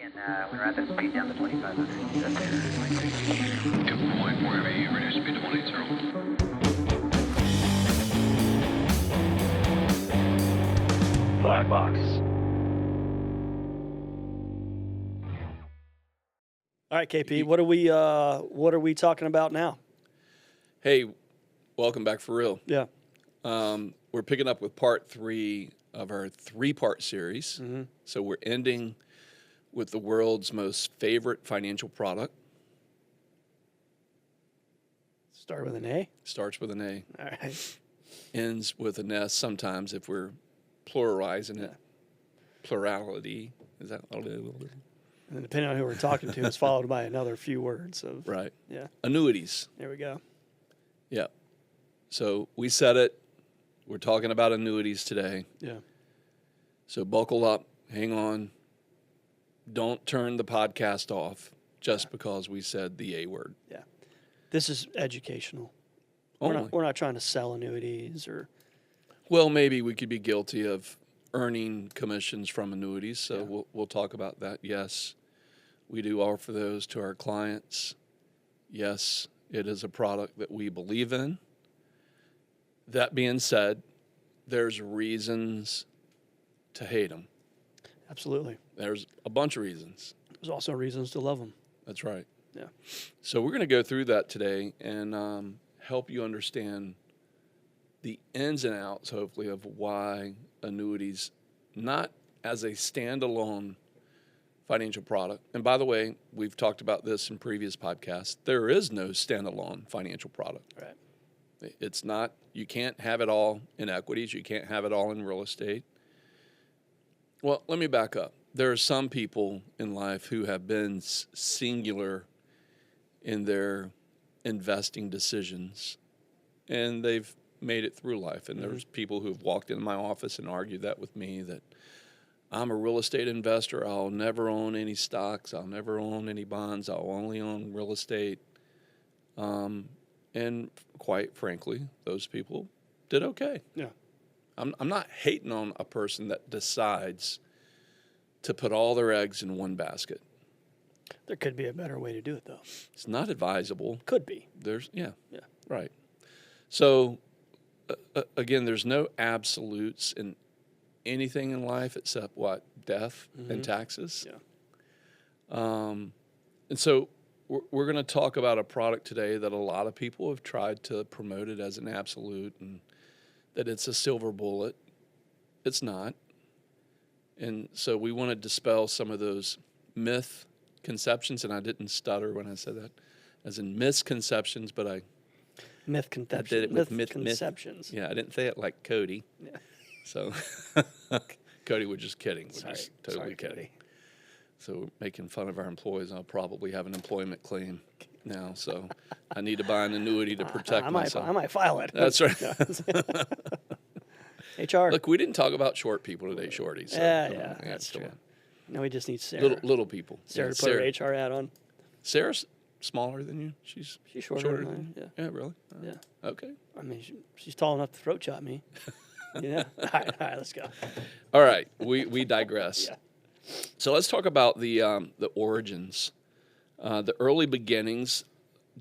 And we rapid speed down to 2,500. Good point. Wherever you reduce speed to 180. Blackbox. All right, KP, what are we talking about now? Hey, welcome back for real. Yeah. We're picking up with part 3 of our 3-part series. Mm-hmm. So we're ending with the world's most favorite financial product. Start with an A. Starts with an A. All right. Ends with an S sometimes if we're pluralizing it. Plurality. Is that what it is? And depending on who we're talking to, it's followed by another few words of Right. Yeah. Annuities. There we go. Yeah. So we said it. We're talking about annuities today. Yeah. So buckle up, hang on. Don't turn the podcast off just because we said the A word. Yeah. This is educational. Only. We're not trying to sell annuities or Well, maybe we could be guilty of earning commissions from annuities, so we'll talk about that. Yes, we do offer those to our clients. Yes, it is a product that we believe in. That being said, there's reasons to hate them. absolutely. There's a bunch of reasons. There's also reasons to love them. That's right. Yeah. So we're going to go through that today and help you understand the ins and outs, hopefully, of why annuities, not as a standalone financial product. And by the way, we've talked about this in previous podcasts. There is no standalone financial product. Right. It's not, you can't have it all in equities. You can't have it all in real estate. Well, let me back up. There are some people in life who have been singular in their investing decisions, and they've made it through life. And there's people who've walked into my office and argued that with me, that I'm a real estate investor. I'll never own any stocks. I'll never own any bonds. I'll only own real estate. And quite frankly, those people did okay. Yeah. I'm not hating on a person that decides to put all their eggs in one basket. There could be a better way to do it, though. It's not advisable. Could be. Yeah, Yeah. right. So, again, there's no absolutes in anything in life except what? Death and taxes. Yeah. And so we're going to talk about a product today that a lot of people have tried to promote it as an absolute and that it's a silver bullet. It's not. And so we want to dispel some of those misconceptions, and I didn't stutter when I said that, as in misconceptions, but I did it with misconceptions. Yeah, I didn't say it like Cody. Yeah. So Cody was just kidding. We're just totally Sorry, kidding. Cody. So making fun of our employees, I'll probably have an employment claim now. So I need to buy an annuity to protect myself. I might file it. That's right. HR. Look, we didn't talk about short people today, Shorty. So yeah, that's the one. No, we just need Sarah. Little people. Sarah Yeah, to put her HR hat on. Sarah's smaller than you. She's shorter than I am. Yeah. Yeah, really? Yeah. Okay. I mean, she's tall enough to throat chop me. Yeah. All right, let's go. All right. We digress. Yeah. So let's talk about the origins, the early beginnings.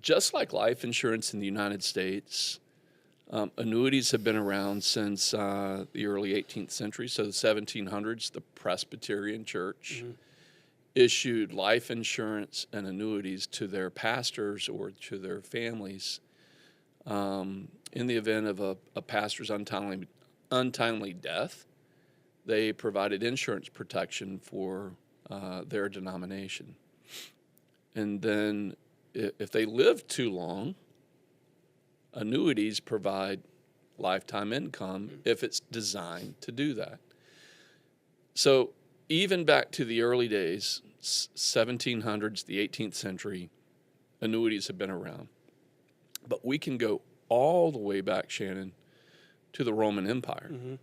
Just like life insurance in the United States, annuities have been around since the early 18th century. So the 1700s, the Presbyterian Church issued life insurance and annuities to their pastors or to their families in the event of a pastor's untimely death. They provided insurance protection for their denomination. And then if they lived too long, annuities provide lifetime income if it's designed to do that. So even back to the early days, 1700s, the 18th century, annuities have been around. But we can go all the way back, Shannon, to the Roman Empire.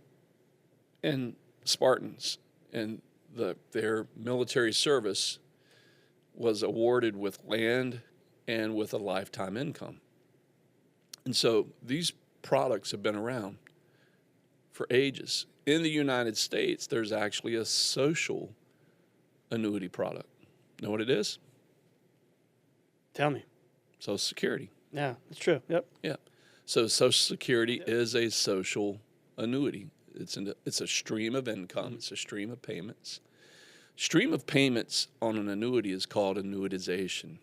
And Spartans and their military service was awarded with land and with a lifetime income. And so these products have been around for ages. In the United States, there's actually a social annuity product. Know what it is? Tell me. Social Security. Yeah, it's true. Yep. Yeah. So Social Security is a social annuity. It's a stream of income. It's a stream of payments. Stream of payments on an annuity is called annuitization.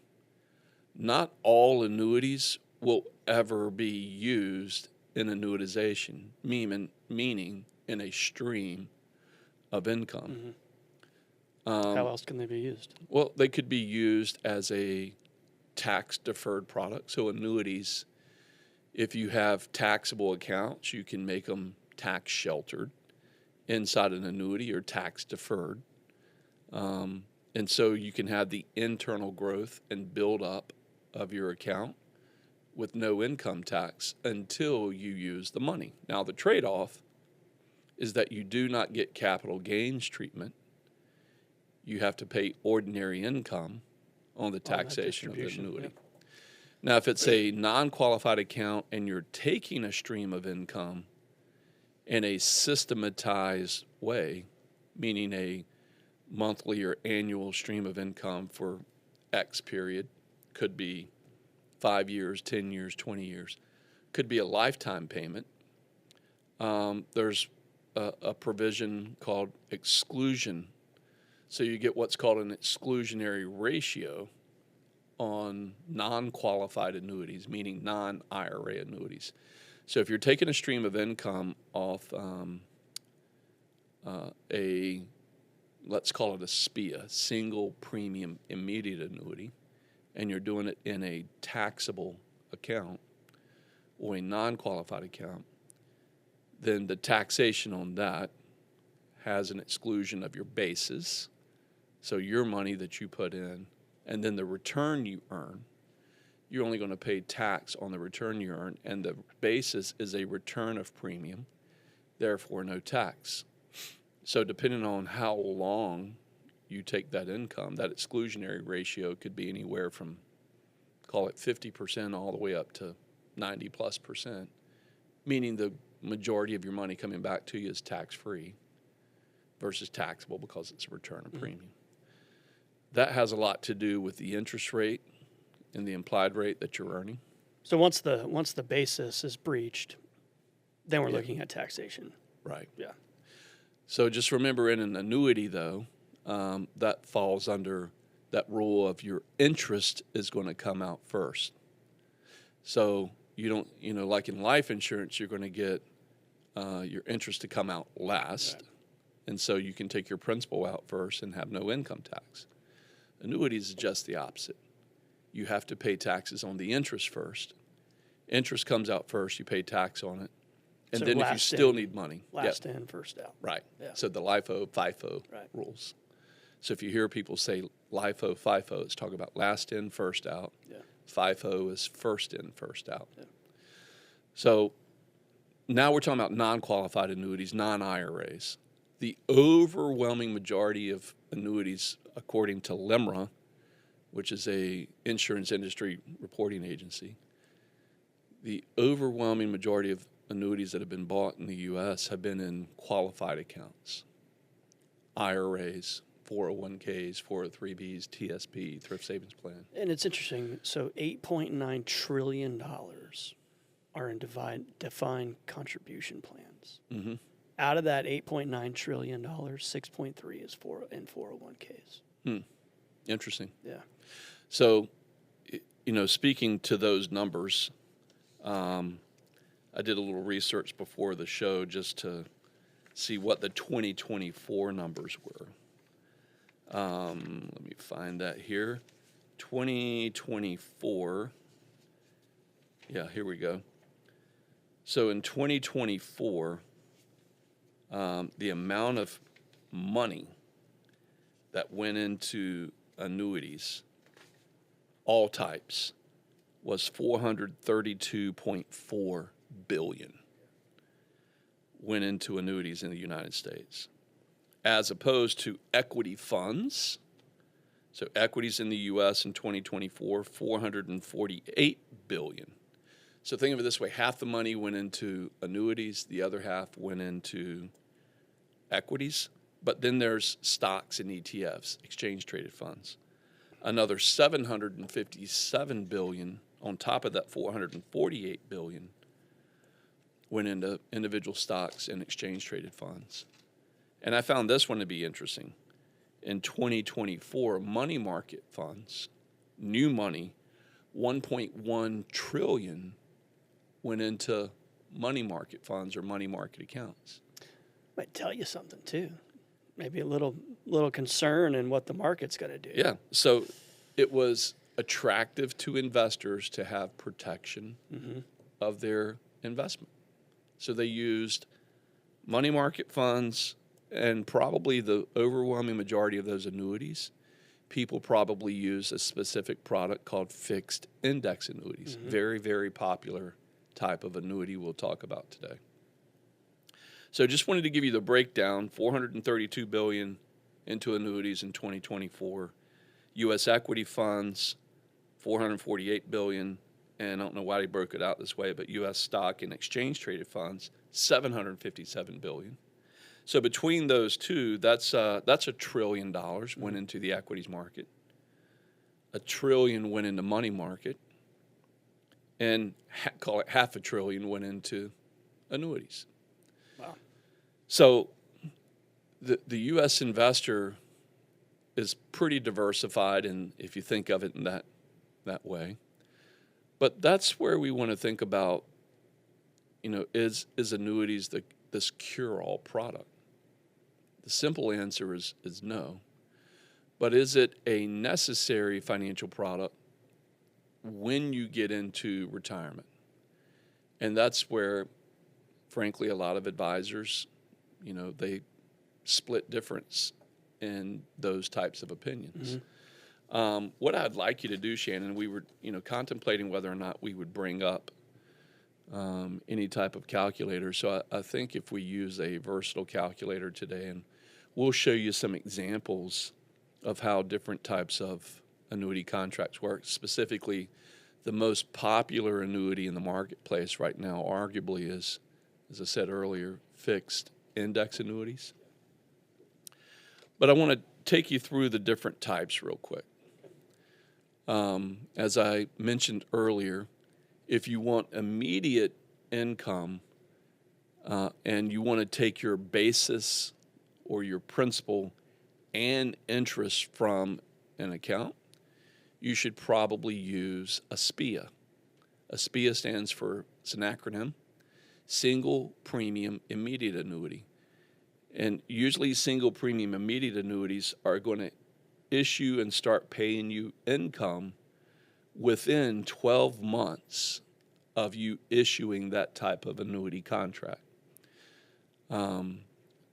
Not all annuities will ever be used in annuitization, meaning in a stream of income. How else can they be used? Well, they could be used as a tax-deferred product. So annuities, if you have taxable accounts, you can make them tax-sheltered inside an annuity or tax-deferred. And so you can have the internal growth and build up of your account with no income tax until you use the money. Now, the trade-off is that you do not get capital gains treatment. You have to pay ordinary income on the taxation of the annuity. Yep. Now, if it's a non-qualified account and you're taking a stream of income in a systematized way, meaning a monthly or annual stream of income for X period, could be 5 years, 10 years, 20 years, could be a lifetime payment. There's a provision called exclusion. So you get what's called an exclusionary ratio on non-qualified annuities, meaning non-IRA annuities. So if you're taking a stream of income off let's call it a SPIA, single premium immediate annuity, and you're doing it in a taxable account or a non-qualified account, then the taxation on that has an exclusion of your basis, so your money that you put in, and then the return you earn. You're only going to pay tax on the return you earn, and the basis is a return of premium, therefore no tax. So depending on how long you take that income, that exclusionary ratio could be anywhere from, call it 50% all the way up to 90+%, meaning the majority of your money coming back to you is tax-free versus taxable because it's a return of premium. That has a lot to do with the interest rate and the implied rate that you're earning. So once the basis is breached, then we're looking at taxation. Right. Yeah. So just remember, in an annuity, though, that falls under that rule of your interest is going to come out first. So you don't, like in life insurance, you're going to get your interest to come out last. Right. And so you can take your principal out first and have no income tax. Annuities is just the opposite. You have to pay taxes on the interest first. Interest comes out first, you pay tax on it. And So then if you last still in, need money. Last in, first out. Right. Yeah. So the LIFO, FIFO Right. rules. So if you hear people say LIFO, FIFO, it's talking about last in, first out. Yeah. FIFO is first in, first out. Yeah. So now we're talking about non-qualified annuities, non-IRAs. The overwhelming majority of annuities, according to LIMRA, which is a insurance industry reporting agency, the overwhelming majority of annuities that have been bought in the U.S. have been in qualified accounts, IRAs, 401ks, 403bs, TSP, thrift savings plan. And it's interesting. So $8.9 trillion are in defined contribution plans. Mm-hmm. Out of that $8.9 trillion, 6.3 is in 401ks. Interesting. Yeah. So, speaking to those numbers, I did a little research before the show just to see what the 2024 numbers were. Let me find that here. 2024. Yeah, here we go. So in 2024, the amount of money that went into annuities, all types, was $432.4 billion went into annuities in the United States, as opposed to equity funds. So equities in the U.S. in 2024, $448 billion. So think of it this way: half the money went into annuities, the other half went into equities. But then there's stocks and ETFs, exchange traded funds. Another $757 billion on top of that $448 billion went into individual stocks and exchange traded funds. And I found this one to be interesting. In 2024, money market funds, new money, 1.1 trillion went into money market funds or money market accounts. Might tell you something too. Maybe a little concern in what the market's going to do. Yeah. So it was attractive to investors to have protection of their investment. So they used money market funds, and probably the overwhelming majority of those annuities, people probably use a specific product called fixed index annuities. Very, very popular type of annuity we'll talk about today. So just wanted to give you the breakdown. $432 billion into annuities in 2024. U.S. equity funds, $448 billion. And I don't know why they broke it out this way, but U.S. stock and exchange traded funds, $757 billion. So between those two, that's $1 trillion went into the equities market. $1 trillion went into money market, and call it $500 billion went into annuities. Wow. So the U.S. investor is pretty diversified, and if you think of it in that way. But that's where we want to think about, is annuities this cure-all product? The simple answer is no. But is it a necessary financial product when you get into retirement? And that's where, frankly, a lot of advisors, they split difference in those types of opinions. What I'd like you to do, Shannon, we were, contemplating whether or not we would bring up any type of calculator. So I think if we use a versatile calculator today, and we'll show you some examples of how different types of annuity contracts work. Specifically, the most popular annuity in the marketplace right now arguably is, as I said earlier, fixed index annuities. But I want to take you through the different types real quick. As I mentioned earlier, if you want immediate income and you want to take your basis or your principal and interest from an account, you should probably use a SPIA. A SPIA stands for, it's an acronym, Single Premium Immediate Annuity. And usually single premium immediate annuities are going to issue and start paying you income within 12 months of you issuing that type of annuity contract.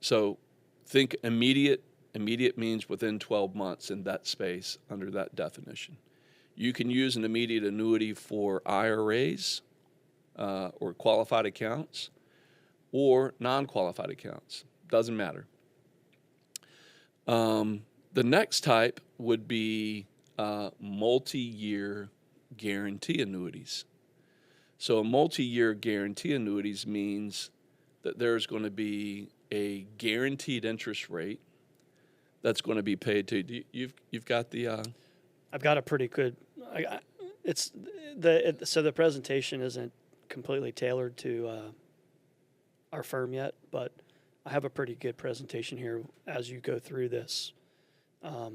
So think immediate. Immediate means within 12 months in that space under that definition. You can use an immediate annuity for IRAs or qualified accounts or non-qualified accounts. Doesn't matter. The next type would be multi-year guarantee annuities. So a multi-year guarantee annuities means that there's going to be a guaranteed interest rate that's going to be paid to. You've got the. I've got a pretty good. So the presentation isn't completely tailored to our firm yet, but I have a pretty good presentation here. As you go through this,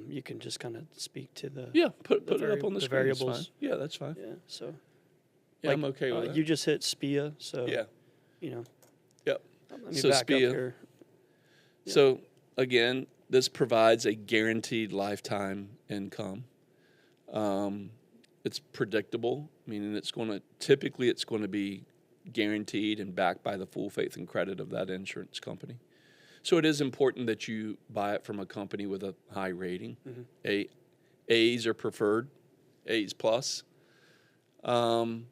you can just kind of speak to the put it up on the screen. variables. That's fine. Yeah, that's fine. Yeah, so Yeah, I'm okay with that. you just hit SPIA, so Yeah. Yep. Let me So back SPIA. up here. So again, this provides a guaranteed lifetime income. It's predictable, meaning it's going to be guaranteed and backed by the full faith and credit of that insurance company. So it is important that you buy it from a company with a high rating. A's are preferred, A's plus. And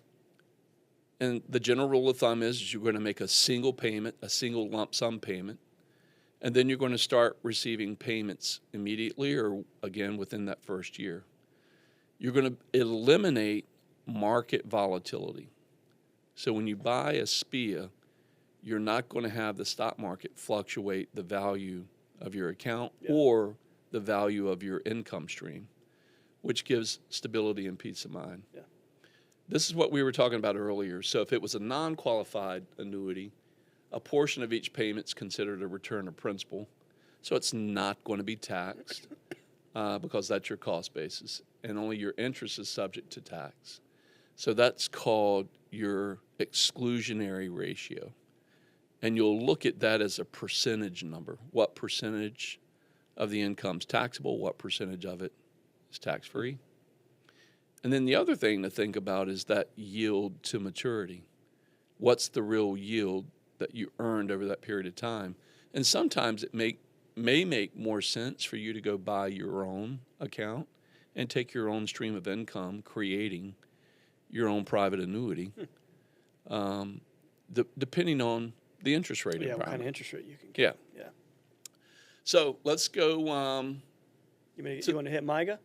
the general rule of thumb is you're going to make a single payment, a single lump sum payment, and then you're going to start receiving payments immediately or, again, within that first year. You're going to eliminate market volatility. So when you buy a SPIA, you're not going to have the stock market fluctuate the value of your account or the value of your income stream. which gives stability and peace of mind. Yeah. This is what we were talking about earlier. So if it was a non-qualified annuity, a portion of each payment is considered a return of principal. So it's not going to be taxed because that's your cost basis, and only your interest is subject to tax. So that's called your exclusionary ratio. And you'll look at that as a percentage number. What percentage of the income is taxable? What percentage of it is tax-free? And then the other thing to think about is that yield to maturity. What's the real yield that you earned over that period of time? And sometimes it may make more sense for you to go buy your own account and take your own stream of income, creating your own private annuity, depending on the interest rate Yeah, environment. what kind of interest rate you can get. Yeah. So let's go You want to hit MIGA?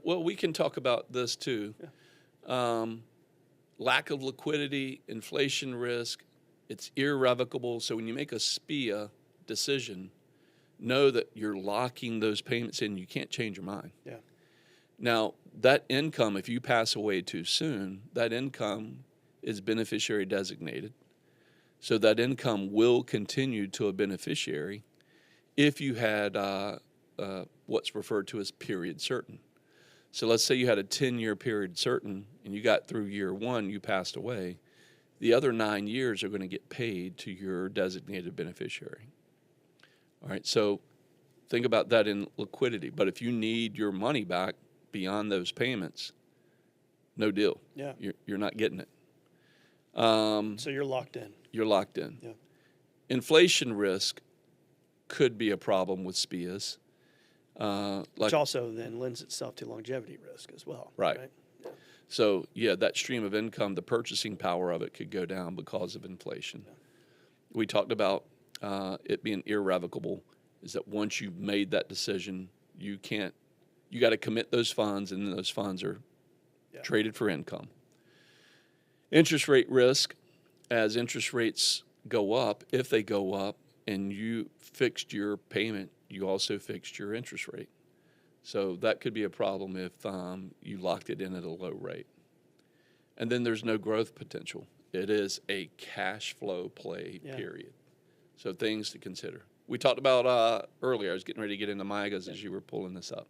well, we can talk about this too. Yeah. Lack of liquidity, inflation risk, it's irrevocable. So when you make a SPIA decision, know that you're locking those payments in. You can't change your mind. Yeah. Now, that income, if you pass away too soon, that income is beneficiary designated. So that income will continue to a beneficiary if you had what's referred to as period certain. So let's say you had a 10-year period certain and you got through year one, you passed away. The other 9 years are going to get paid to your designated beneficiary. All right, so think about that in liquidity. But if you need your money back beyond those payments, no deal. Yeah. You're not getting it. So you're locked in. You're locked in. Yeah. Inflation risk could be a problem with SPIAs. Which also then lends itself to longevity risk as well. Right. Yeah. So, yeah, that stream of income, the purchasing power of it could go down because of inflation. Yeah. We talked about it being irrevocable, is that once you've made that decision, you got to commit those funds, and then those funds are traded for income. Interest rate risk, as interest rates go up, if they go up and you fixed your payment, you also fixed your interest rate. So that could be a problem if you locked it in at a low rate. And then there's no growth potential. It is a cash flow play, period. So things to consider. We talked about earlier, I was getting ready to get into MIGAs as you were pulling this up.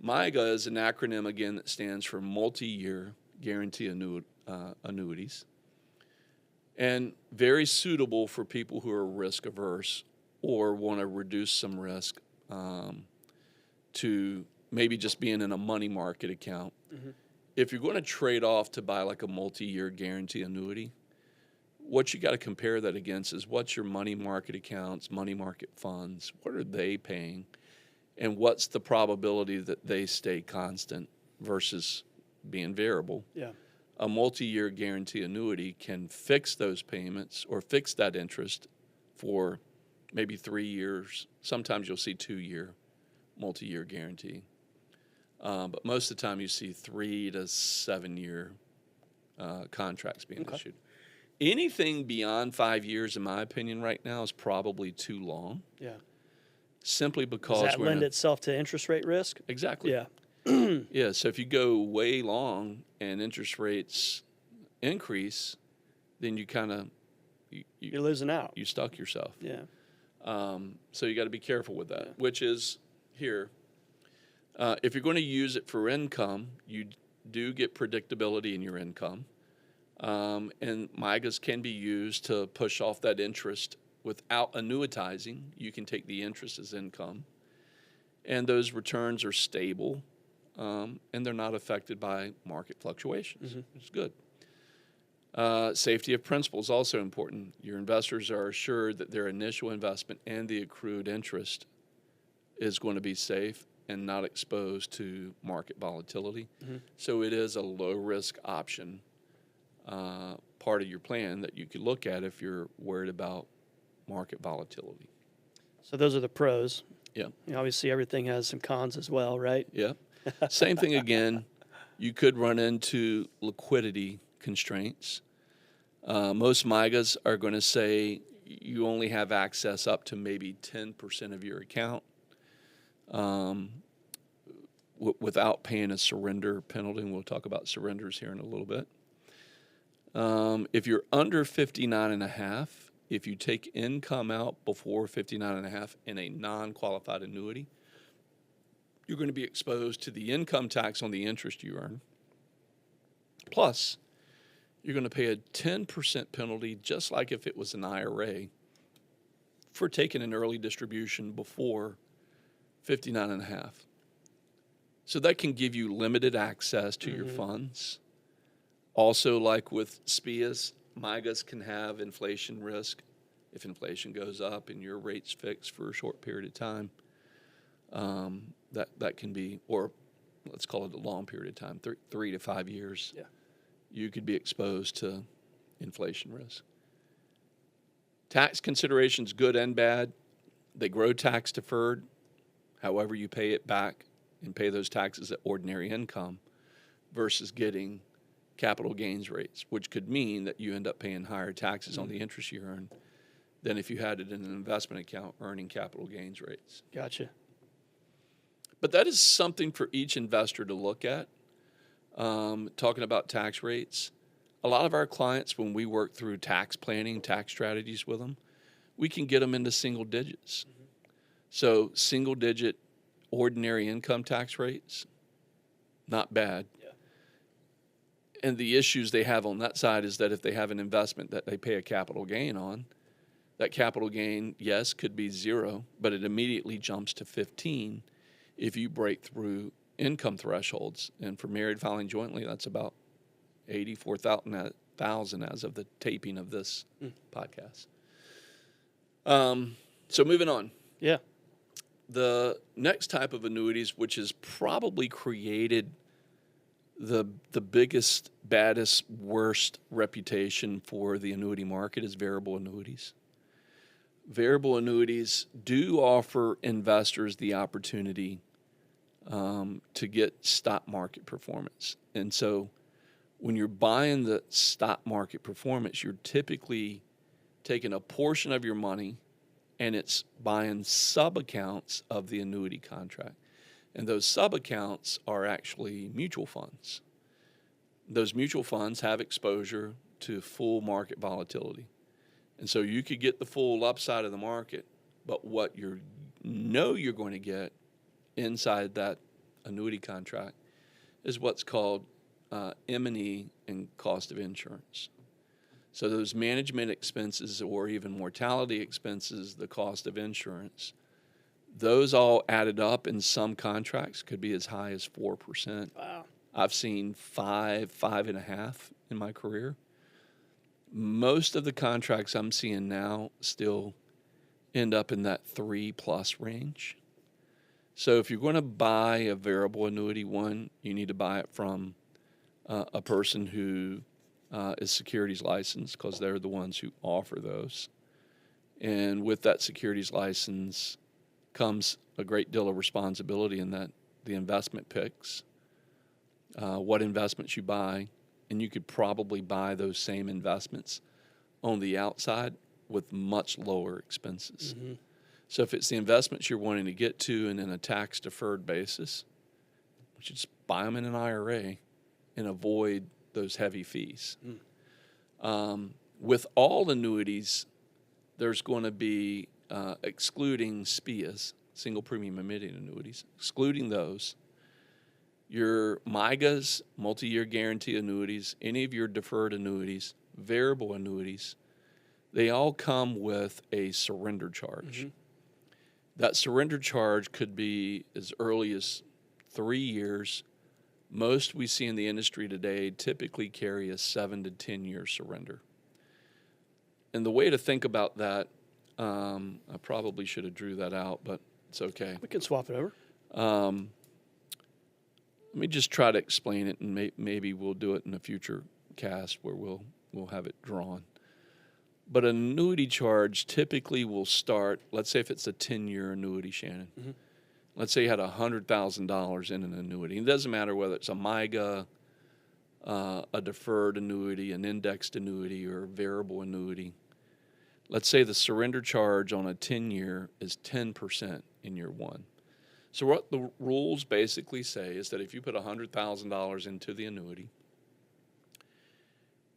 MIGA is an acronym, again, that stands for Multi-Year Guarantee Annuities. And very suitable for people who are risk averse or want to reduce some risk to maybe just being in a money market account. Mm-hmm. If you're going to trade off to buy like a multi-year guarantee annuity, what you got to compare that against is what's your money market accounts, money market funds, what are they paying, and what's the probability that they stay constant versus being variable. Yeah. A multi-year guarantee annuity can fix those payments or fix that interest for maybe 3 years. Sometimes you'll see 2-year multi-year guarantee. But most of the time you see 3 to 7 year contracts being issued. Anything beyond 5 years, in my opinion, right now is probably too long. Yeah. Simply because does that lend itself to interest rate risk? Exactly. Yeah. Yeah, so if you go way long and interest rates increase, then you kind of you're losing out. You stuck yourself. Yeah. So you got to be careful with that, which is here. If you're going to use it for income, you do get predictability in your income. And MIGAs can be used to push off that interest without annuitizing. You can take the interest as income. And those returns are stable, and they're not affected by market fluctuations. Mm-hmm. It's good. Safety of principal is also important. Your investors are assured that their initial investment and the accrued interest is going to be safe and not exposed to market volatility. Mm-hmm. So it is a low-risk option, part of your plan that you could look at if you're worried about market volatility. So those are the pros. Yeah. Obviously, everything has some cons as well, right? Yeah. Same thing again. You could run into liquidity constraints. Most MIGAs are going to say you only have access up to maybe 10% of your account. without paying a surrender penalty. And we'll talk about surrenders here in a little bit. If you're under 59 and a half, if you take income out before 59 and a half in a non-qualified annuity, you're going to be exposed to the income tax on the interest you earn. Plus, you're going to pay a 10% penalty, just like if it was an IRA, for taking an early distribution before 59 and a half. So that can give you limited access to your funds. Also, like with SPIAs, MIGAs can have inflation risk. If inflation goes up and your rate's fixed for a short period of time, that can be, or let's call it a long period of time, 3 to 5 years. Yeah. You could be exposed to inflation risk. Tax considerations, good and bad. They grow tax deferred. However, you pay it back and pay those taxes at ordinary income versus getting capital gains rates, which could mean that you end up paying higher taxes on the interest you earn than if you had it in an investment account earning capital gains rates. Gotcha. But that is something for each investor to look at. Talking about tax rates, a lot of our clients, when we work through tax planning, tax strategies with them, we can get them into single digits. So single digit ordinary income tax rates, not bad. Yeah. And the issues they have on that side is that if they have an investment that they pay a capital gain on, that capital gain, yes, could be 0, but it immediately jumps to 15 if you break through income thresholds. And for married filing jointly, that's about 84,000 as of the taping of this podcast. So moving on. Yeah. The next type of annuities, which has probably created the biggest, baddest, worst reputation for the annuity market, is variable annuities. Variable annuities do offer investors the opportunity to get stock market performance. And so when you're buying the stock market performance, you're typically taking a portion of your money and it's buying sub-accounts of the annuity contract. And those sub-accounts are actually mutual funds. Those mutual funds have exposure to full market volatility. And so you could get the full upside of the market, but what you're going to get inside that annuity contract is what's called M&E and cost of insurance. So those management expenses or even mortality expenses, the cost of insurance, those all added up in some contracts could be as high as 4%. Wow. I've seen 5.5 in my career. Most of the contracts I'm seeing now still end up in that 3+ range. So if you're going to buy a variable annuity, one, you need to buy it from a person who is securities licensed, because they're the ones who offer those. And with that securities license comes a great deal of responsibility in that the investment picks, what investments you buy, and you could probably buy those same investments on the outside with much lower expenses. Mm-hmm. So if it's the investments you're wanting to get to and in a tax-deferred basis, you should just buy them in an IRA and avoid those heavy fees. With all annuities, there's going to be, excluding SPIAs, single premium emitting annuities, excluding those, your MIGAs, multi-year guarantee annuities, any of your deferred annuities, variable annuities, they all come with a surrender charge. Mm-hmm. That surrender charge could be as early as 3 years. Most we see in the industry today typically carry a 7 to 10 year surrender. And the way to think about that, I probably should have drew that out, but it's okay. We can swap it over. Let me just try to explain it, and maybe we'll do it in a future cast where we'll have it drawn. But an annuity charge typically will start, let's say if it's a 10-year annuity, Shannon. Mm-hmm. Let's say you had $100,000 in an annuity. It doesn't matter whether it's a MIGA, a deferred annuity, an indexed annuity, or a variable annuity. Let's say the surrender charge on a 10-year is 10% in year one. So what the rules basically say is that if you put $100,000 into the annuity,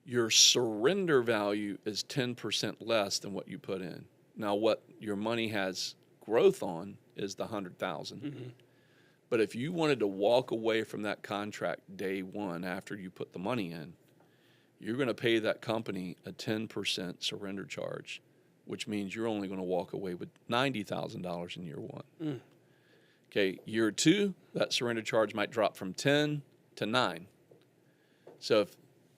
your surrender value is 10% less than what you put in. Now, what your money has growth on is the 100,000. Mm-hmm. But if you wanted to walk away from that contract day one after you put the money in, you're going to pay that company a 10% surrender charge, which means you're only going to walk away with $90,000 in year one. Mm. Okay, year two, that surrender charge might drop from 10 to 9. So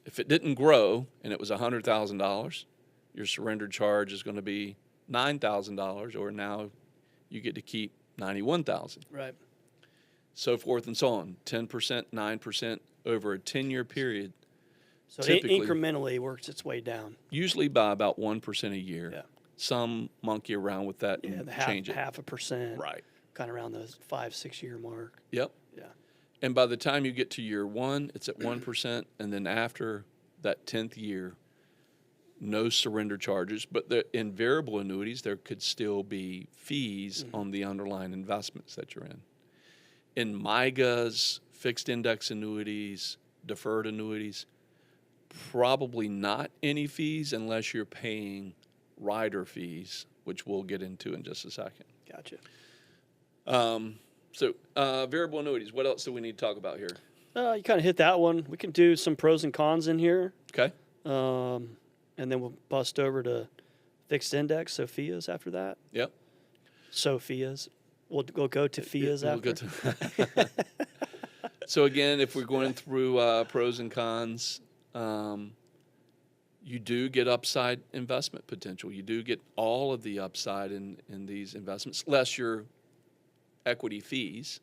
if it didn't grow and it was $100,000, your surrender charge is going to be $9,000, or now you get to keep $91,000. Right. So forth and so on. 10%, 9% over a 10-year period. So Typically, it incrementally works its way down. usually by about 1% a year. Yeah. Some monkey around with that Yeah, and the change it. half a percent. Right. Kind of around the 5-6 year mark. Yep. Yeah. And by the time you get to year one, it's at 1%. And then after that 10th year, no surrender charges. But in variable annuities, there could still be fees on the underlying investments that you're in. In MIGAs, fixed index annuities, deferred annuities, probably not any fees unless you're paying rider fees, which we'll get into in just a second. Gotcha. So variable annuities, what else do we need to talk about here? You kind of hit that one. We can do some pros and cons in here. Okay. And then we'll bust over to fixed index, Sophia's after that. Yep. Sophia's. We'll go to Fia's We'll after. go to So again, if we're going through pros and cons, you do get upside investment potential. You do get all of the upside in these investments, less your equity fees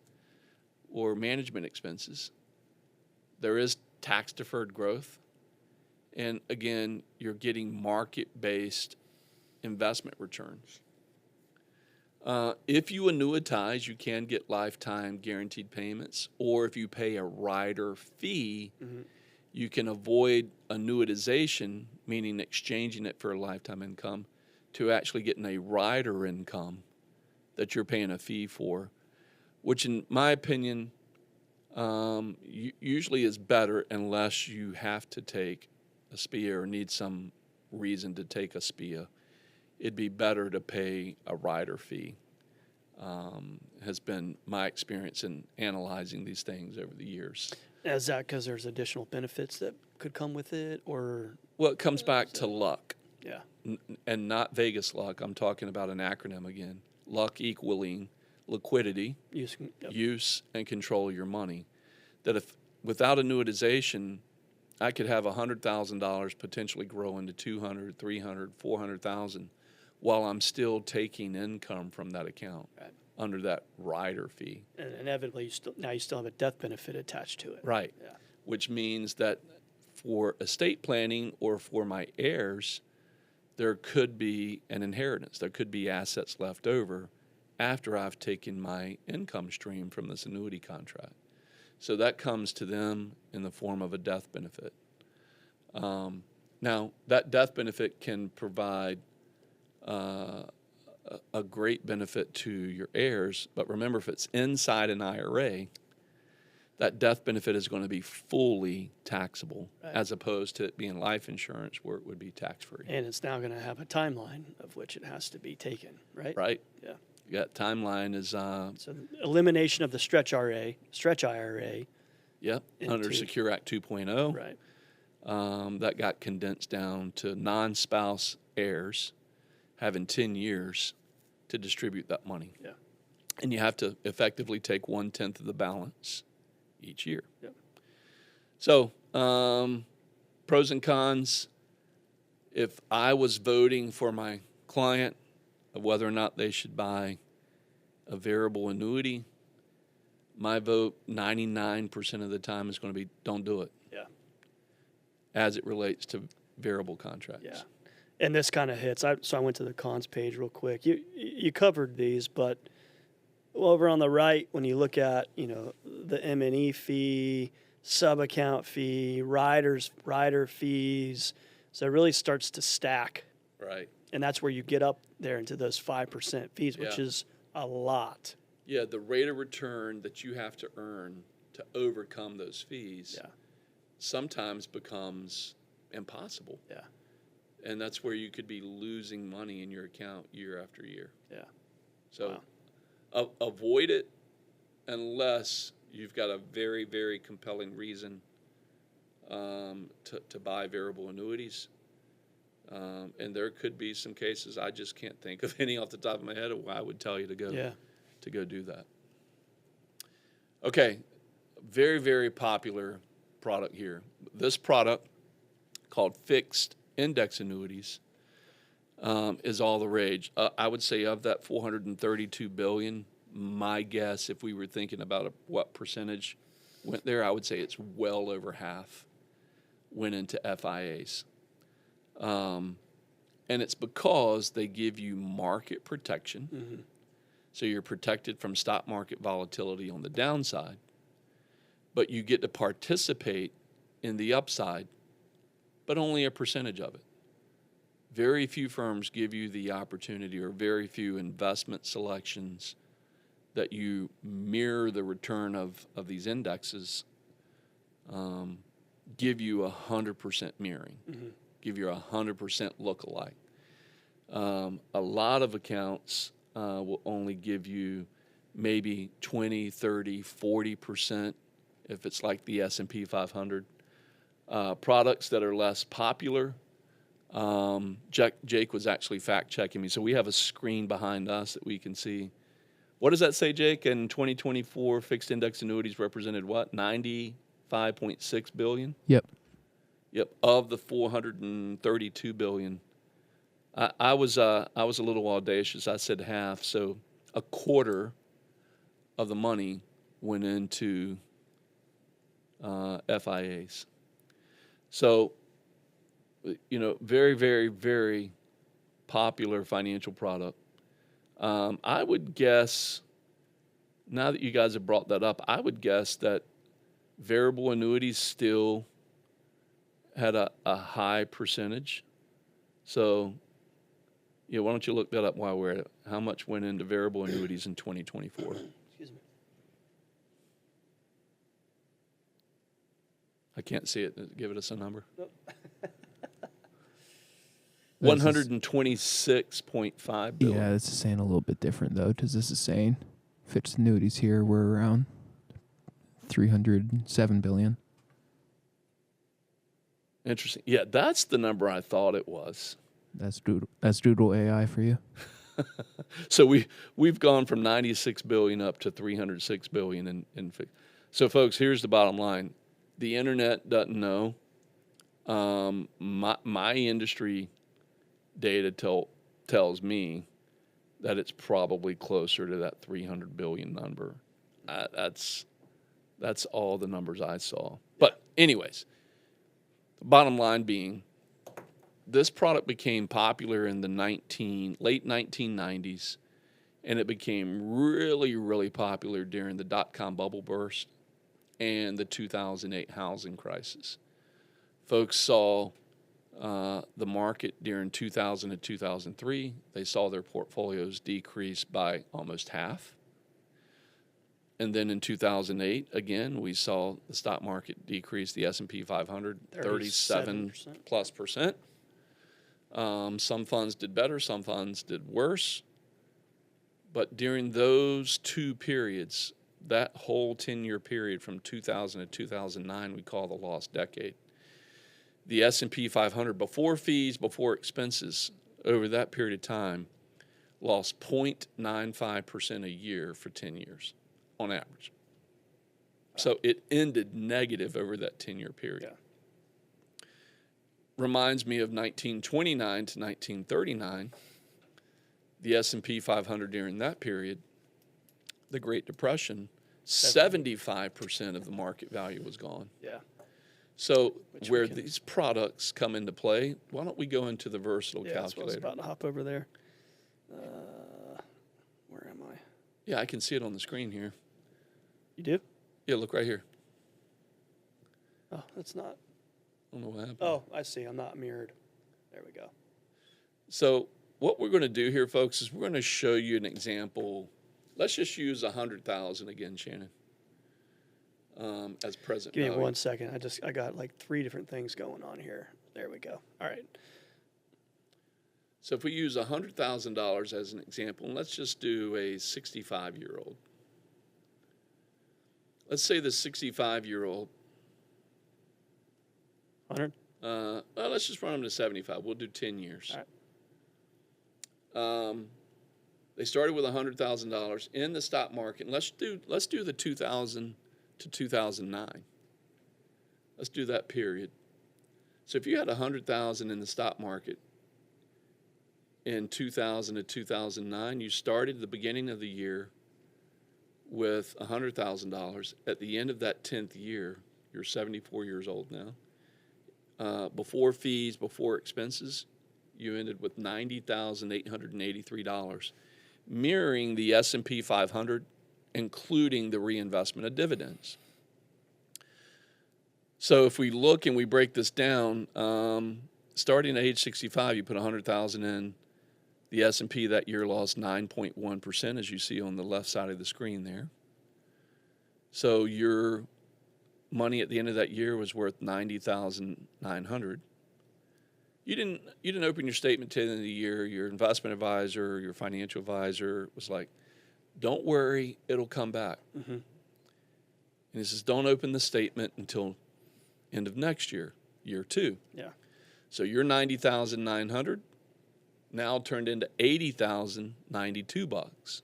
or management expenses. There is tax-deferred growth. And again, you're getting market-based investment returns. If you annuitize, you can get lifetime guaranteed payments, or if you pay a rider fee, you can avoid annuitization, meaning exchanging it for a lifetime income, to actually getting a rider income that you're paying a fee for, which in my opinion usually is better unless you have to take a SPIA or need some reason to take a SPIA. It'd be better to pay a rider fee. Has been my experience in analyzing these things over the years. Is that because there's additional benefits that could come with it, or? Well, it comes back to luck, Yeah. and not Vegas luck. I'm talking about an acronym again. Luck equaling liquidity, Yep. use, and control of your money. That if without annuitization, I could have $100,000 potentially grow into 200, 300, 400,000, while I'm still taking income from that account under that rider fee. And inevitably, you still have a death benefit attached to it. Right. Yeah. Which means that for estate planning or for my heirs, there could be an inheritance. There could be assets left over after I've taken my income stream from this annuity contract. So that comes to them in the form of a death benefit. Now, that death benefit can provide a great benefit to your heirs, but remember, if it's inside an IRA, that death benefit is going to be fully taxable, as opposed to it being life insurance where it would be tax-free. And it's now going to have a timeline of which it has to be taken, right? Right. Yeah. That timeline is, So the elimination of the stretch IRA, yep, under into- Secure Act 2.0. right? That got condensed down to non-spouse heirs having 10 years to distribute that money. Yeah. And you have to effectively take 1/10 of the balance each year. Yep. So, pros and cons. If I was voting for my client of whether or not they should buy a variable annuity, my vote 99% of the time is going to be don't do it. Yeah. As it relates to variable contracts. Yeah. And this kind of hits. So I went to the cons page real quick. You covered these, but over on the right, when you look at the M&E fee, sub account fee, rider fees, so it really starts to stack, Right. and that's where you get up there into those 5% fees, which Yeah. is a lot. Yeah, the rate of return that you have to earn to overcome those fees sometimes becomes impossible. Yeah. And that's where you could be losing money in your account year after year. Yeah. So avoid it unless you've got a very, very compelling reason to buy variable annuities. And there could be some cases, I just can't think of any off the top of my head, where I would tell you to go do that. Okay, very, very popular product here. This product, called fixed index annuities, is all the rage. I would say of that $432 billion, my guess, if we were thinking about what percentage went there, I would say it's well over half went into FIAs. And it's because they give you market protection. Mm-hmm. So you're protected from stock market volatility on the downside, but you get to participate in the upside, but only a percentage of it. Very few firms give you the opportunity, or very few investment selections that you mirror the return of these indexes, give you 100% mirroring, give you 100% lookalike. A lot of accounts will only give you maybe 20, 30, 40% if it's like the S&P 500. Products that are less popular, Jake was actually fact-checking me. So we have a screen behind us that we can see. What does that say, Jake? In 2024, fixed index annuities represented what? 95.6 billion? Yep. Yep, of the 432 billion. I was a little audacious. I said half, so a quarter of the money went into FIAs. So, very, very, very popular financial product. I would guess, now that you guys have brought that up, I would guess that variable annuities still had a high percentage. So, why don't you look that up while we're at it? How much went into variable annuities in 2024? Excuse me. I can't see it. Give us a number. Nope. 126.5 billion. Yeah, this is saying a little bit different, though, because this is saying fixed annuities here were around 307 billion. Interesting. Yeah, that's the number I thought it was. That's Doodle AI for you. So we've gone from 96 billion up to 306 billion in so folks, here's the bottom line. The internet doesn't know. My industry data tells me that it's probably closer to that 300 billion number. That's all the numbers I saw. But anyways, the bottom line being, this product became popular in the late 1990s, and it became really, really popular during the dot-com bubble burst and the 2008 housing crisis. Folks saw the market during 2000 and 2003. They saw their portfolios decrease by almost half. And then in 2008, again, we saw the stock market decrease, the S&P 500, 37+%. Some funds did better, some funds did worse. But during those two periods, that whole 10-year period from 2000 to 2009, we call the lost decade. The S&P 500, before fees, before expenses, over that period of time, lost 0.95% a year for 10 years on average. So it ended negative over that 10-year period. Yeah. Reminds me of 1929 to 1939, the S&P 500 during that period, the Great Depression, 75% of the market value was gone. Yeah. So where these products come into play, why don't we go into the versatile Yeah, that's what I was calculator? about to hop over there. Where am I? Yeah, I can see it on the screen here. You do? Yeah, look right here. Oh, that's not. I don't know what happened. Oh, I see. I'm not mirrored. There we go. So what we're going to do here, folks, is we're going to show you an example let's just use 100,000 again, Shannon, as present Give me value. 1 second. I got like 3 different things going on here. There we go. All right. So if we use $100,000 as an example, and let's just do a 65-year-old. Let's say the 65-year-old, 100. well, let's just run them to 75. We'll do 10 years. All right. They started with $100,000 in the stock market. And let's do the 2000 to 2009. Let's do that period. So if you had $100,000 in the stock market in 2000 to 2009, you started at the beginning of the year with $100,000. At the end of that 10th year, you're 74 years old now. Before fees, before expenses, you ended with $90,883, mirroring the S&P 500, including the reinvestment of dividends. So if we look and we break this down, starting at age 65, you put $100,000 in. The S&P that year lost 9.1%, as you see on the left side of the screen there. So your money at the end of that year was worth $90,900. You didn't open your statement till the end of the year. Your investment advisor, your financial advisor was like, "Don't worry, it'll come back." Mm-hmm. And he says, "Don't open the statement until end of next year, year 2." Yeah. So your $90,900 now turned into $80,092.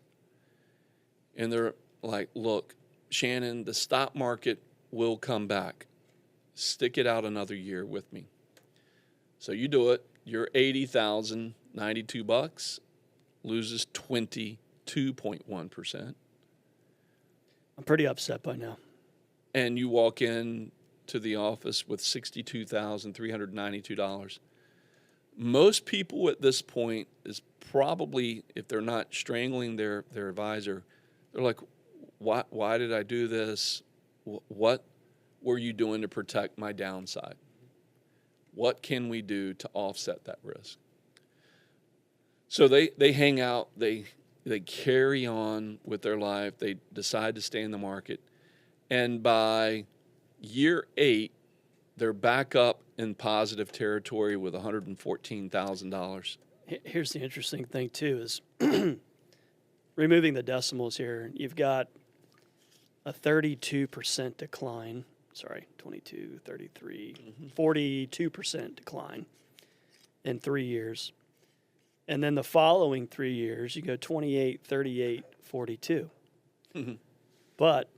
And they're like, "Look, Shannon, the stock market will come back. Stick it out another year with me." So you do it. Your $80,092 loses 22.1%. I'm pretty upset by now. And you walk in to the office with $62,392. Most people at this point is probably, if they're not strangling their advisor, they're like, why did I do this? What were you doing to protect my downside? What can we do to offset that risk? So they hang out, they carry on with their life, they decide to stay in the market, and by year 8, they're back up in positive territory with $114,000. Here's the interesting thing, too, is removing the decimals here, you've got a 32% decline. Sorry, 22, 33, 42% decline in 3 years. And then the following 3 years, you go 28, 38, 42. But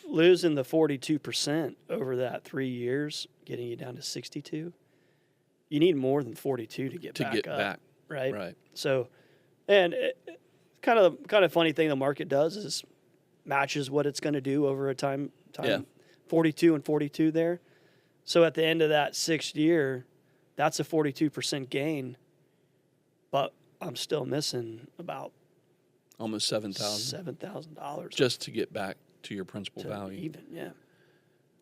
losing the 42% over that 3 years, getting you down to 62, you need more than 42 to get back up. Right? Right. So, and kind of funny thing the market does is matches what it's going to do over a time. Yeah. 42 and 42 there. So at the end of that 6th year, that's a 42% gain, but I'm still missing about Almost $7,000 just to get back to your principal value. even. Yeah.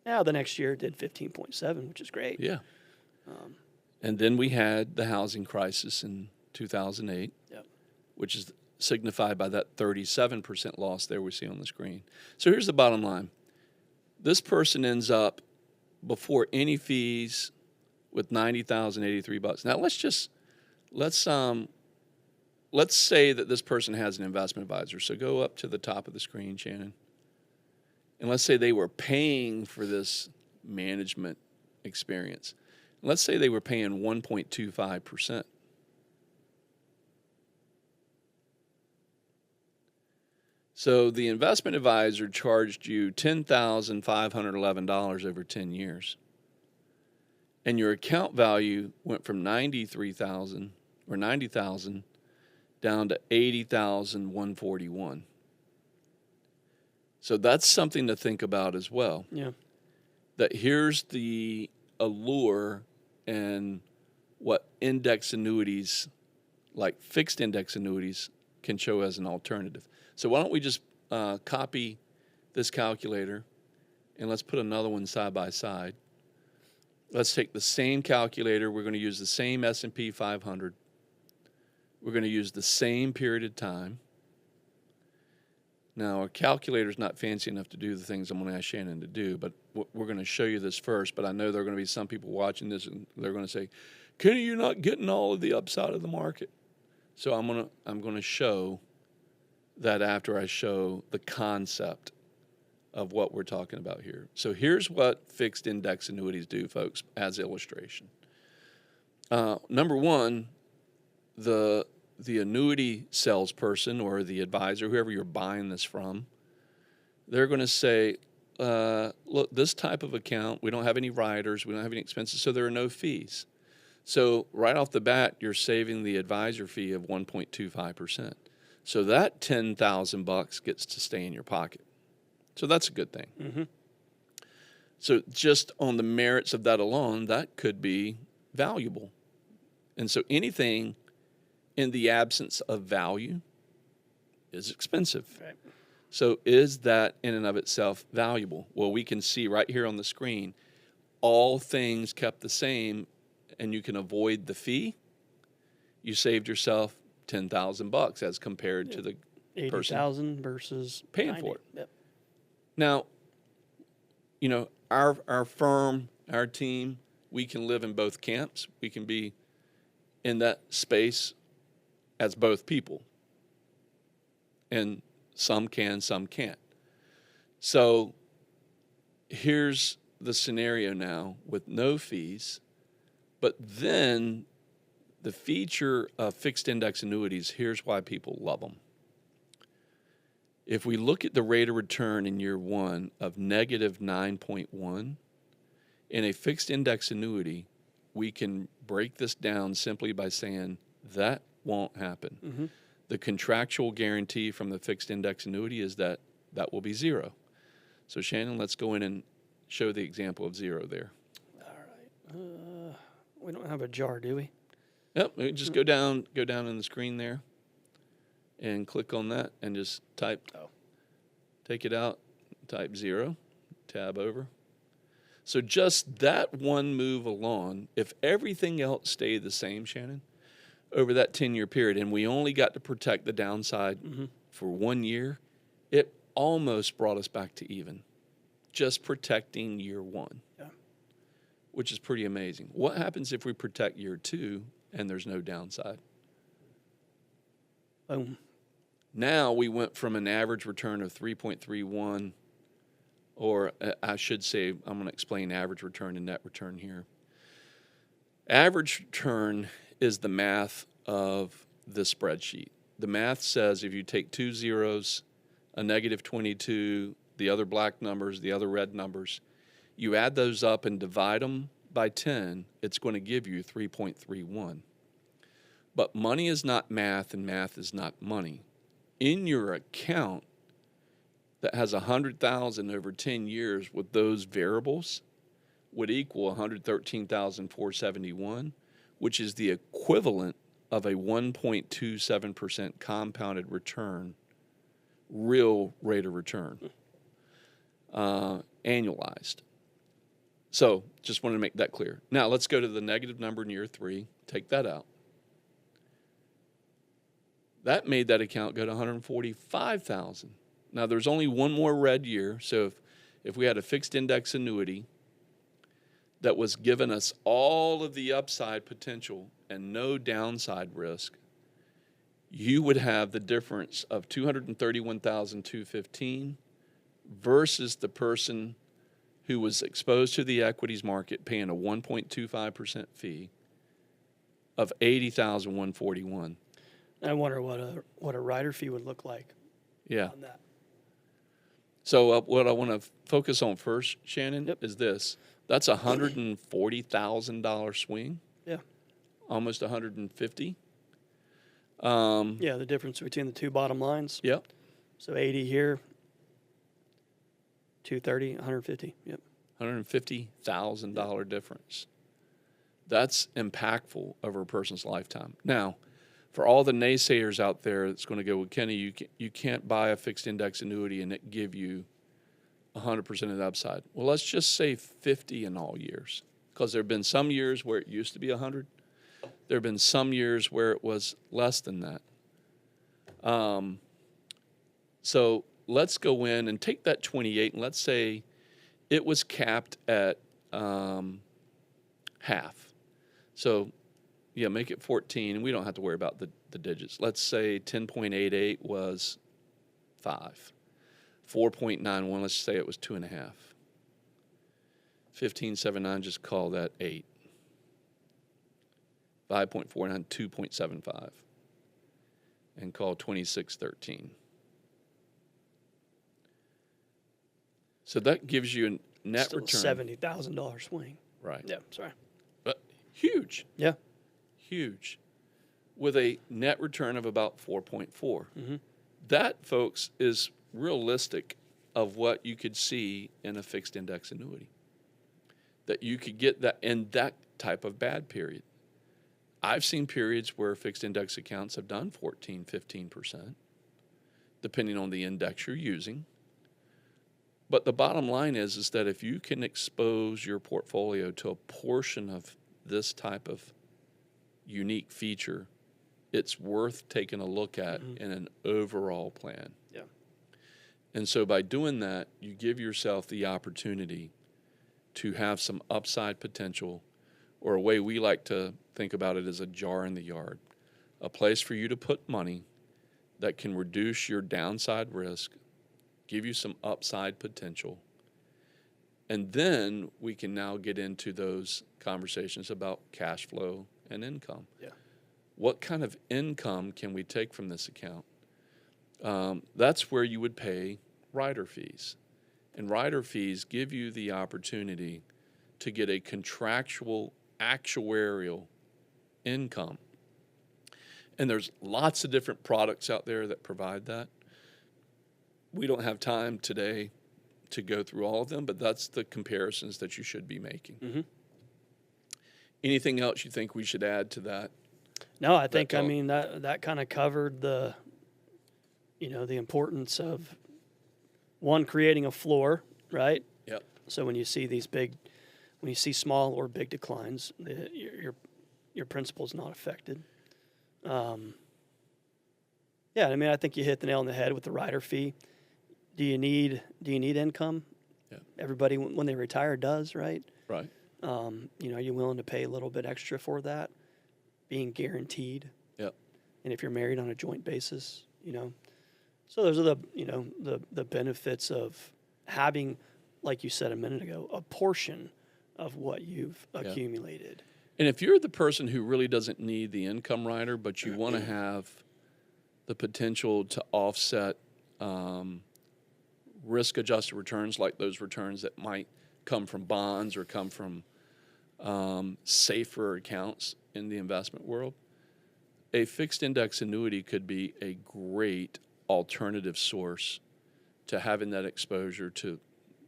Now the next year it did 15.7, which is great. Yeah. And then we had the housing crisis in 2008, Yep. which is signified by that 37% loss there we see on the screen. So here's the bottom line. This person ends up before any fees with $90,083. Now let's say that this person has an investment advisor. So go up to the top of the screen, Shannon. And let's say they were paying for this management experience. Let's say they were paying 1.25%. So the investment advisor charged you $10,511 over 10 years. And your account value went from $93,000 or $90,000 down to $80,141. So that's something to think about as well. Yeah. That here's the allure and what index annuities, like fixed index annuities, can show as an alternative. So why don't we just copy this calculator and let's put another one side by side. Let's take the same calculator. We're going to use the same S&P 500. We're going to use the same period of time. Now, a calculator's not fancy enough to do the things I'm going to ask Shannon to do, but we're going to show you this first. But I know there are going to be some people watching this, and they're going to say, Kenny, you're not getting all of the upside of the market. So I'm going to show that after I show the concept of what we're talking about here. So here's what fixed index annuities do, folks, as illustration. Number one, the annuity salesperson or the advisor, whoever you're buying this from, they're going to say, look, this type of account, we don't have any riders, we don't have any expenses, so there are no fees. So right off the bat, you're saving the advisor fee of 1.25%. So that $10,000 gets to stay in your pocket. So that's a good thing. Mm-hmm. So just on the merits of that alone, that could be valuable. And so anything in the absence of value is expensive. Right. So is that in and of itself valuable? Well, we can see right here on the screen, all things kept the same, and you can avoid the fee. You saved yourself $10,000 as compared to the person 80,000 versus paying 90. for it. Yep. Now, our firm, our team, we can live in both camps. We can be in that space as both people. And some can, some can't. So here's the scenario now with no fees, but then the feature of fixed index annuities, here's why people love them. If we look at the rate of return in year one of negative 9.1, in a fixed index annuity, we can break this down simply by saying that won't happen. Mm-hmm. The contractual guarantee from the fixed index annuity is that that will be zero. So Shannon, let's go in and show the example of zero there. All right. We don't have a jar, do we? Yep, we just go down in the screen there and click on that and just type, take it out, type zero, tab over. So just that one move alone, if everything else stayed the same, Shannon, over that 10-year period, and we only got to protect the downside for 1 year, it almost brought us back to even, just protecting year one, which is pretty amazing. What happens if we protect year two and there's no downside? Boom. Now we went from an average return of 3.31, or I should say, I'm going to explain average return and net return here. Average return is the math of the spreadsheet. The math says if you take two zeros, a negative 22, the other black numbers, the other red numbers, you add those up and divide them by 10, it's going to give you 3.31. But money is not math, and math is not money. In your account that has 100,000 over 10 years with those variables would equal 113,471, which is the equivalent of a 1.27% compounded return, real rate of return, annualized. So just wanted to make that clear. Now let's go to the negative number in year three. Take that out. That made that account go to 145,000. Now there's only one more red year, so if we had a fixed index annuity that was giving us all of the upside potential and no downside risk, you would have the difference of 231,215 versus the person who was exposed to the equities market paying a 1.25% fee of 80,141. I wonder what a rider fee would look like. Yeah. On that. So what I want to focus on first, Shannon, is this. That's a $140,000 swing. Yeah. Almost 150. Yeah, the difference between the two bottom lines. Yep. So 80 here, 230, 150. Yep. $150,000 difference. That's impactful over a person's lifetime. Now, for all the naysayers out there that's going to go, well, Kenny, you can't buy a fixed index annuity and it give you 100% of the upside. Well, let's just say 50 in all years, because there have been some years where it used to be 100. There have been some years where it was less than that. So let's go in and take that 28 and let's say it was capped at half. So, yeah, make it 14, and we don't have to worry about the digits. Let's say 10.88 was 5. 4.91, let's say it was 2.5. 15.79, just call that 8. 5.49, 2.75. And call 26.13. So that gives you a net Still return. $70,000 swing. Right. Yeah, sorry. But huge. Yeah. Huge. With a net return of about 4.4. Mm-hmm. That, folks, is realistic of what you could see in a fixed index annuity. That you could get that in that type of bad period. I've seen periods where fixed index accounts have done 14, 15%, depending on the index you're using. But the bottom line is that if you can expose your portfolio to a portion of this type of unique feature, it's worth taking a look at in an overall plan. Yeah. And so by doing that, you give yourself the opportunity to have some upside potential, or a way we like to think about it as a jar in the yard, a place for you to put money that can reduce your downside risk, give you some upside potential, and then we can now get into those conversations about cash flow and income. Yeah. What kind of income can we take from this account? That's where you would pay rider fees. And rider fees give you the opportunity to get a contractual actuarial income. And there's lots of different products out there that provide that. We don't have time today to go through all of them, but that's the comparisons that you should be making. Mm-hmm. Anything else you think we should add to that? No, I think, talk? that kind of covered the importance of, one, creating a floor, right? Yep. So when you see small or big declines, your principal is not affected. Yeah, I think you hit the nail on the head with the rider fee. Do you need income? Yeah. Everybody, when they retire, does, right? Right. Are you willing to pay a little bit extra for that? Being guaranteed. Yep. And if you're married on a joint basis, So those are the benefits of having, like you said a minute ago, a portion of what you've accumulated. And if you're the person who really doesn't need the income rider, but you want to have the potential to offset risk-adjusted returns, like those returns that might come from bonds or come from safer accounts in the investment world, a fixed index annuity could be a great alternative source to having that exposure to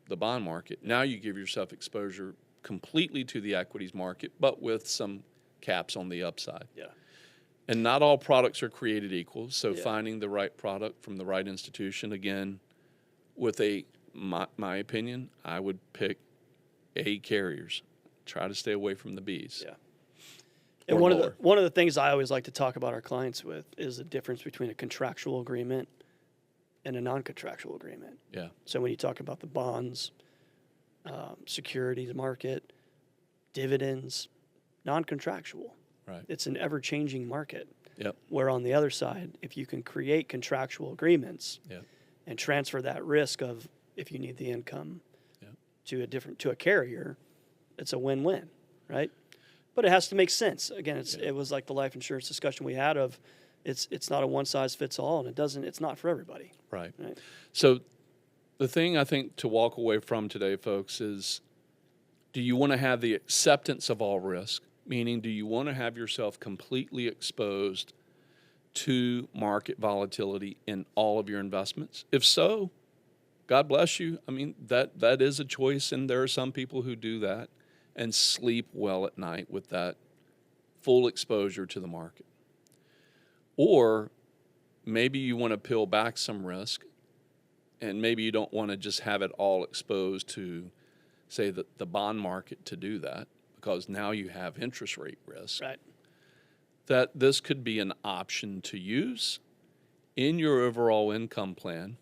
the bond market. Now you give yourself exposure completely to the equities market, but with some caps on the upside. Yeah. And not all products are created equal, so Yeah. finding the right product from the right institution, again, with my opinion, I would pick A carriers. Try to stay away from the Bs. Yeah. And one of the things I always like to talk about our clients with is the difference between a contractual agreement and a non-contractual agreement. Yeah. So when you talk about the bonds, securities market, dividends, non-contractual. Right. It's an ever-changing market. Yep. Where on the other side, if you can create contractual agreements Yep. and transfer that risk of if you need the income Yep. to a carrier, it's a win-win, right? But it has to make sense. Again, it was like the life insurance discussion we had of it's not a one size fits all, and it's not for everybody. Right. Right. So the thing I think to walk away from today, folks, is do you want to have the acceptance of all risk? Meaning, do you want to have yourself completely exposed to market volatility in all of your investments? If so, God bless you. I mean, that is a choice, and there are some people who do that and sleep well at night with that full exposure to the market. Or maybe you want to peel back some risk, and maybe you don't want to just have it all exposed to, say, the bond market to do that, because now you have interest rate risk. Right. That this could be an option to use in your overall income plan.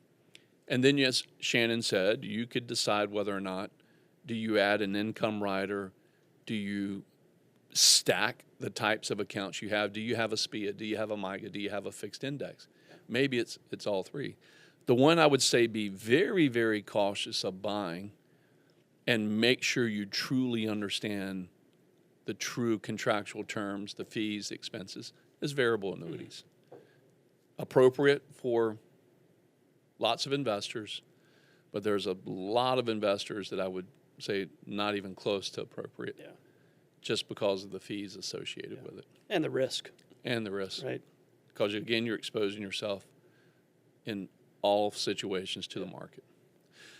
And then, as Shannon said, you could decide whether or not do you add an income rider, do you stack the types of accounts you have, do you have a SPIA, do you have a MIGA, do you have a fixed index? Maybe it's all three. The one I would say be very, very cautious of buying and make sure you truly understand the true contractual terms, the fees, the expenses, is variable annuities. Appropriate for lots of investors, but there's a lot of investors that I would say not even close to appropriate, just because of the fees associated with it. And the risk. And the risk. Right. Because, again, you're exposing yourself in all situations to the market.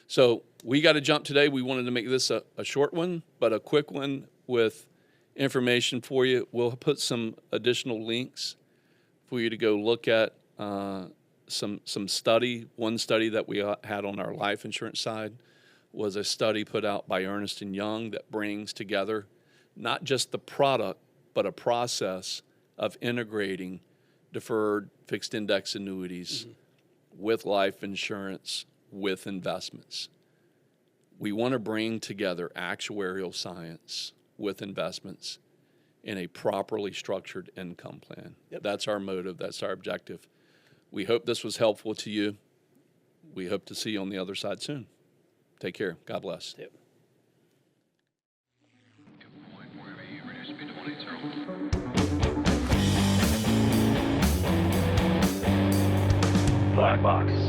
So we got to jump today. We wanted to make this a short one, but a quick one with information for you. We'll put some additional links for you to go look at some study. One study that we had on our life insurance side was a study put out by Ernst & Young that brings together not just the product, but a process of integrating deferred fixed index annuities with life insurance, with investments. We want to bring together actuarial science with investments in a properly structured income plan. Yep. That's our motive. That's our objective. We hope this was helpful to you. We hope to see you on the other side soon. Take care. God bless. Yep. Blackbox.